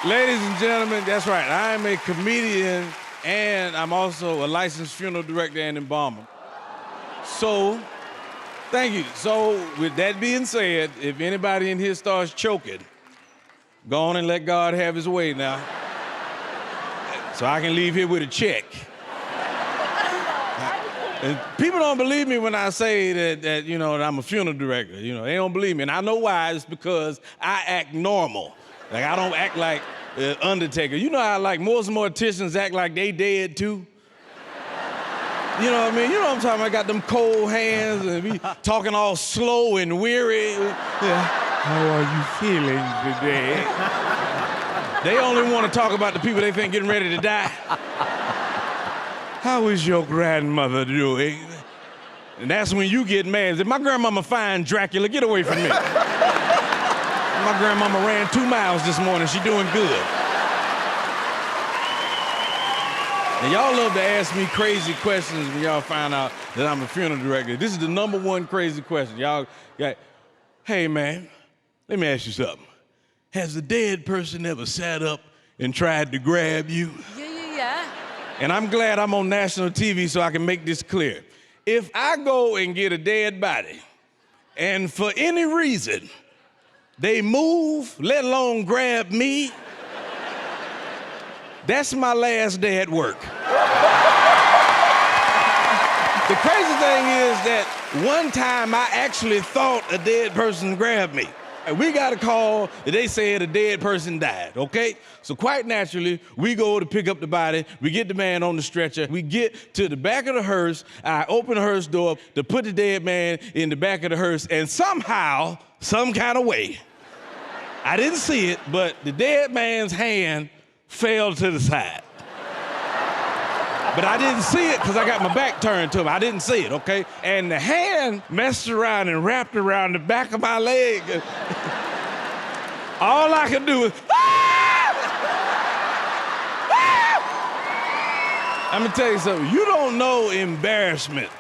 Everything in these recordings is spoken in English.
Ladies and gentlemen, that's right. I am a comedian and I'm also a licensed funeral director and embalmer. So, thank you. So, with that being said, if anybody in here starts choking, go on and let God have his way now. So I can leave here with a check. And people don't believe me when I say that I'm a funeral director. They don't believe me. And I know why. It's because I act normal. Like, I don't act like Undertaker. You know how, like, most morticians act like they dead, too? You know what I mean? You know what I'm talking about? I got them cold hands and be talking all slow and weary. Yeah. How are you feeling today? They only want to talk about the people they think getting ready to die. How is your grandmother doing? And that's when you get mad. If my grandmama find Dracula, get away from me. My grandmama ran 2 miles this morning. She doing good. And y'all love to ask me crazy questions when y'all find out that I'm a funeral director. This is the #1 crazy question. Y'all got, hey man, let me ask you something. Has a dead person ever sat up and tried to grab you? Yeah. And I'm glad I'm on national TV so I can make this clear. If I go and get a dead body, and for any reason, they move, let alone grab me, that's my last day at work. The crazy thing is that one time I actually thought a dead person grabbed me. And we got a call that they said a dead person died, okay? So quite naturally, we go to pick up the body, we get the man on the stretcher, we get to the back of the hearse, I open the hearse door to put the dead man in the back of the hearse, and somehow, some kind of way, I didn't see it, but the dead man's hand fell to the side. But I didn't see it because I got my back turned to him. I didn't see it, okay? And the hand messed around and wrapped around the back of my leg. All I could do was, I'm gonna tell you something. You don't know embarrassment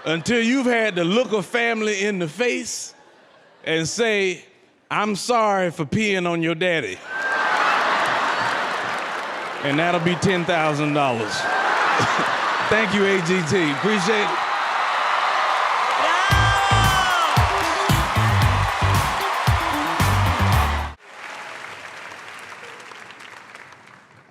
until you've had to look a family in the face and say, I'm sorry for peeing on your daddy. And that'll be $10,000. Thank you, AGT. Appreciate it.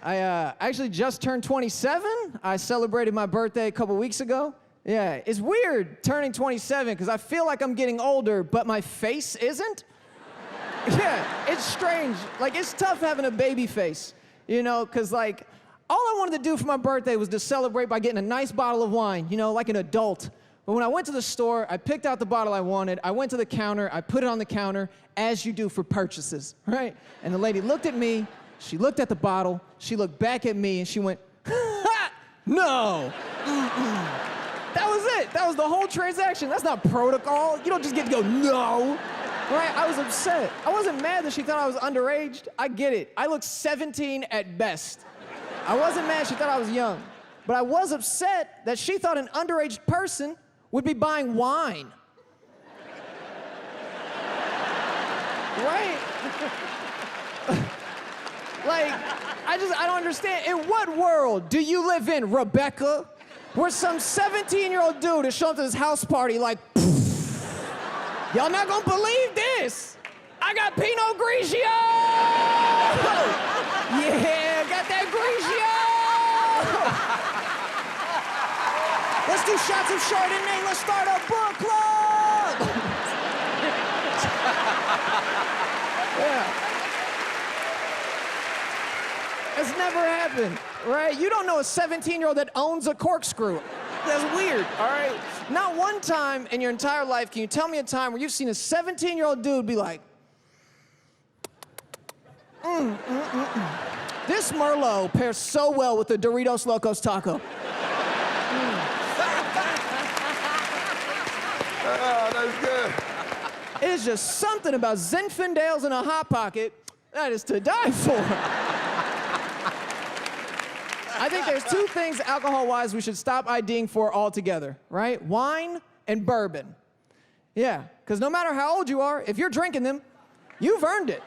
I actually just turned 27. I celebrated my birthday a couple weeks ago. Yeah, it's weird turning 27 because I feel like I'm getting older, but my face isn't. Yeah, it's strange. Like, it's tough having a baby face. Because, like, all I wanted to do for my birthday was to celebrate by getting a nice bottle of wine, like an adult. But when I went to the store, I picked out the bottle I wanted, I went to the counter, I put it on the counter, as you do for purchases, right? And the lady looked at me, she looked at the bottle, she looked back at me, and she went, ha! No! That was it. That was the whole transaction. That's not protocol. You don't just get to go, no! Right? I was upset. I wasn't mad that she thought I was underage. I get it. I look 17 at best. I wasn't mad she thought I was young. But I was upset that she thought an underage person would be buying wine. Right? Like, I don't understand. In what world do you live in, Rebecca, where some 17-year-old dude is showing up to this house party like, y'all not gonna believe this. I got Pinot Grigio! Yeah, got that Grigio! Let's do shots of Chardonnay. Let's start a book club! Yeah. It's never happened, right? You don't know a 17-year-old that owns a corkscrew. That's weird, all right? Not one time in your entire life can you tell me a time where you've seen a 17-year-old dude be like, This Merlot pairs so well with the Doritos Locos Taco. Oh, that's good. It is just something about Zinfandels in a Hot Pocket that is to die for. I think there's 2 things alcohol-wise we should stop IDing for altogether, right? Wine and bourbon. Yeah, because no matter how old you are, if you're drinking them, You've earned it.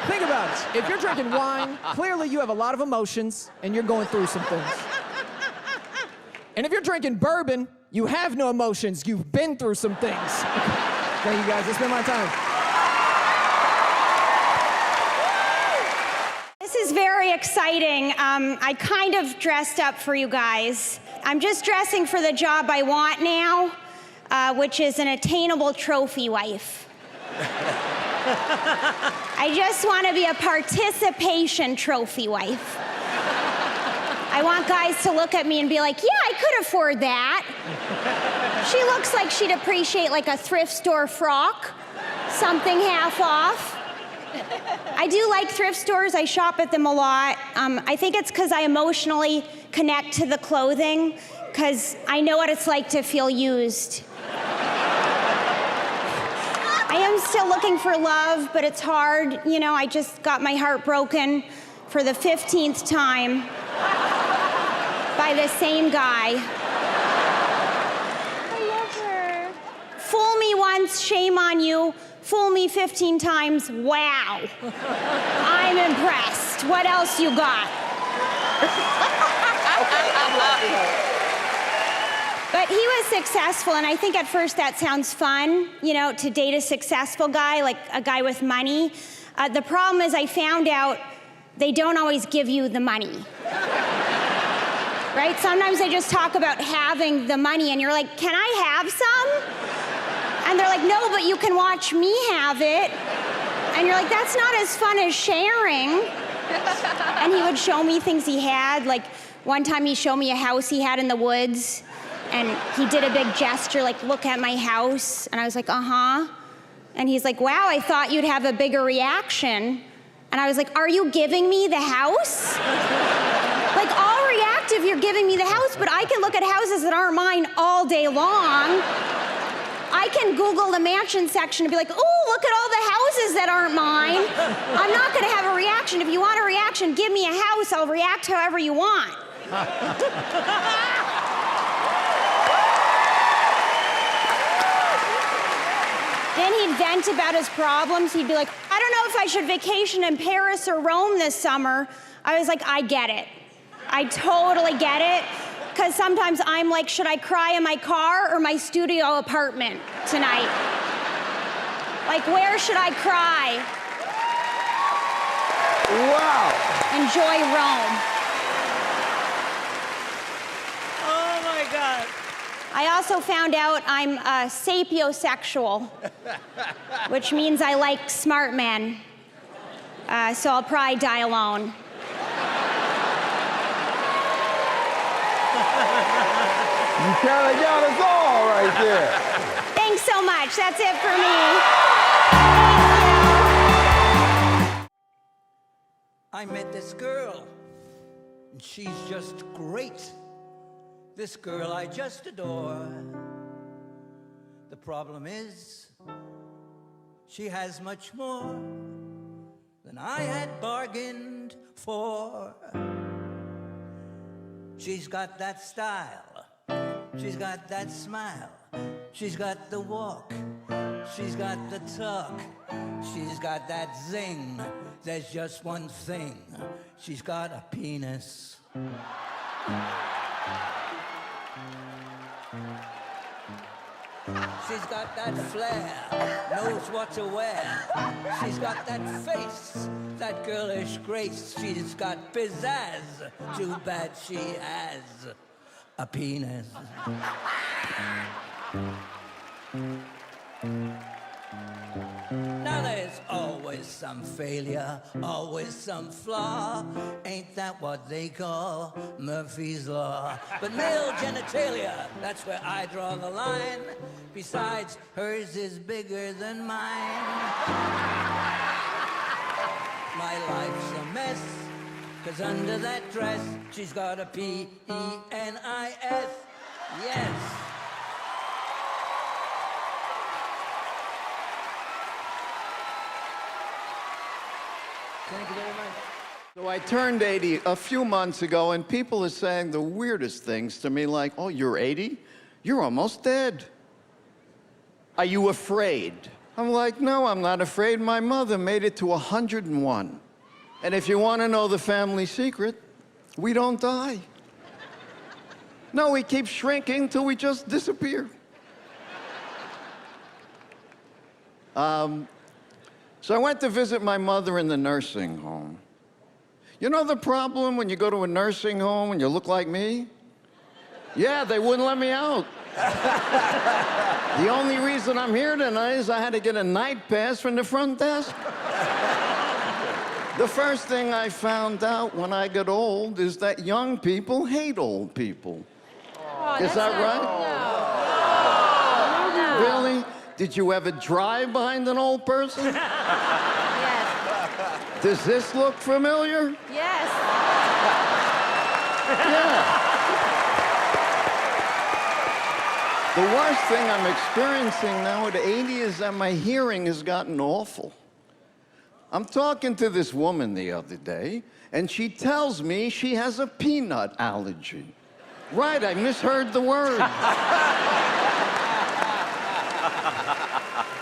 Think about it. If you're drinking wine, clearly you have a lot of emotions and you're going through some things. And if you're drinking bourbon, you have no emotions. You've been through some things. Thank you guys. That's been my time. This is very exciting. I kind of dressed up for you guys. I'm just dressing for the job I want now, which is an attainable trophy wife. I just want to be a participation trophy wife. I want guys to look at me and be like, yeah, I could afford that. She looks like she'd appreciate like a thrift store frock, something half off. I do like thrift stores. I shop at them a lot. I think it's because I emotionally connect to the clothing, because I know what it's like to feel used. I am still looking for love, but it's hard. You know, I just got my heart broken for the 15th time by the same guy. I love her. Fool me once, shame on you. Fool me 15 times, wow. I'm impressed. What else you got? But he was successful, and I think at first that sounds fun, you know, to date a successful guy, like a guy with money. The problem is I found out they don't always give you the money. Right? Sometimes they just talk about having the money, and you're like, can I have some? And they're like, no, but you can watch me have it. And you're like, that's not as fun as sharing. And he would show me things he had. Like, one time he showed me a house he had in the woods, and he did a big gesture, like, look at my house. And I was like, uh-huh. And he's like, wow, I thought you'd have a bigger reaction. And I was like, are you giving me the house? Like, I'll react if you're giving me the house, but I can look at houses that aren't mine all day long. I can Google the mansion section and be like, oh, look at all the houses that aren't mine. I'm not gonna have a reaction. If you want a reaction, give me a house. I'll react however you want. Then he'd vent about his problems. He'd be like, I don't know if I should vacation in Paris or Rome this summer. I was like, I get it. I totally get it. Because sometimes I'm like, should I cry in my car or my studio apartment tonight? Like, where should I cry? Wow. Enjoy Rome. Oh my God. I also found out I'm sapiosexual, which means I like smart men. So I'll probably die alone. You kind of got us all right there. Thanks so much. That's it for me. I met this girl, and she's just great. This girl I just adore. The problem is, she has much more than I had bargained for. She's got that style, she's got that smile, she's got the walk, she's got the talk, she's got that zing. There's just one thing, she's got a penis. She's got that flair, knows what to wear. She's got that face, that girlish grace. She's got pizzazz, too bad she has a penis. Now there's always some failure, always some flaw. Ain't that what they call Murphy's Law? But male genitalia, that's where I draw the line. Besides, hers is bigger than mine. My life's a mess, 'cause under that dress, she's got a P-E-N-I-S. Yes. Thank you very much. So I turned 80 a few months ago, and people are saying the weirdest things to me, like, oh, you're 80? You're almost dead. Are you afraid? I'm like, no, I'm not afraid. My mother made it to 101. And if you want to know the family secret, we don't die. No, we keep shrinking till we just disappear. So I went to visit my mother in the nursing home. You know the problem when you go to a nursing home and you look like me? Yeah, they wouldn't let me out. The only reason I'm here tonight is I had to get a night pass from the front desk. The first thing I found out when I get old is that young people hate old people. Oh, Is that right? No. Really? Did you ever drive behind an old person? Yes. Does this look familiar? Yes. Yeah. The worst thing I'm experiencing now at 80 is that my hearing has gotten awful. I'm talking to this woman the other day, and she tells me she has a peanut allergy. Right, I misheard the word.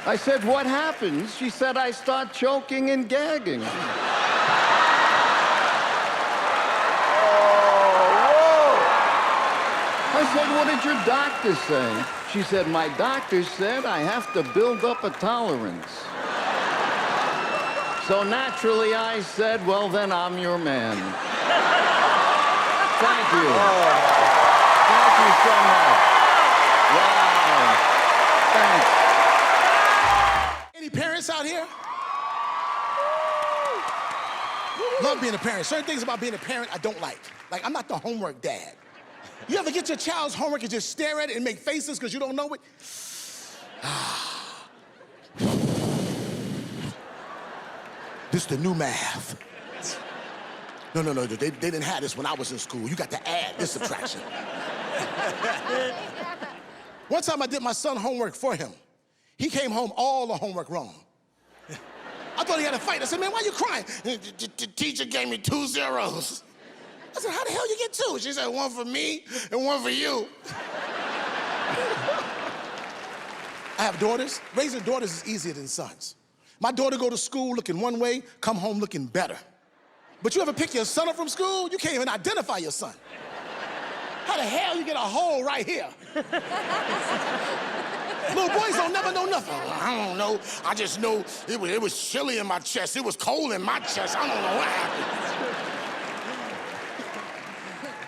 I said, what happens? She said, I start choking and gagging. I said, what did your doctor say? She said, my doctor said I have to build up a tolerance. So naturally I said, well, then I'm your man. Thank you. Thank you so much. Wow. Thanks. Any parents out here? Love being a parent. Certain things about being a parent I don't like. Like, I'm not the homework dad. You ever get your child's homework and just stare at it and make faces because you don't know it? This the new math. No, they didn't have this when I was in school. You got to add this subtraction. One time I did my son's homework for him. He came home all the homework wrong. I thought he had a fight. I said, man, why are you crying? The teacher gave me 2 zeros. I said, how the hell you get 2? She said, 1 for me and 1 for you. I have daughters. Raising daughters is easier than sons. My daughter go to school looking one way, come home looking better. But you ever pick your son up from school? You can't even identify your son. How the hell you get a hole right here? Little boys don't never know nothing. I don't know. I just know it was chilly in my chest. It was cold in my chest. I don't know what happened.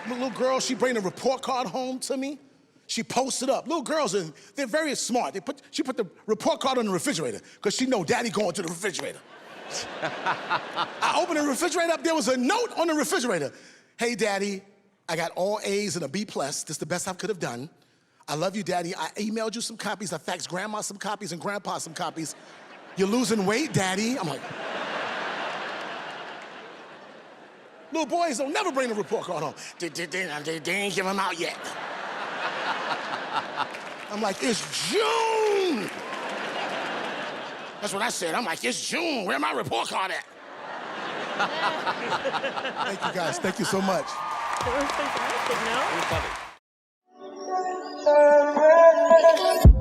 Little girl, she bring a report card home to me. She posts it up. Little girls, they're very smart. She put the report card on the refrigerator because she know daddy going to the refrigerator. I opened the refrigerator up, there was a note on the refrigerator. Hey, daddy, I got all A's and a B+. This is the best I could have done. I love you, daddy. I emailed you some copies. I faxed grandma some copies and grandpa some copies. You're losing weight, daddy. I'm like, little boys don't never bring the report card home. They ain't give them out yet. I'm like, it's June. That's what I said. I'm like, it's June. Where my report card at? Thank you, guys. Thank you so much. It was fantastic, no?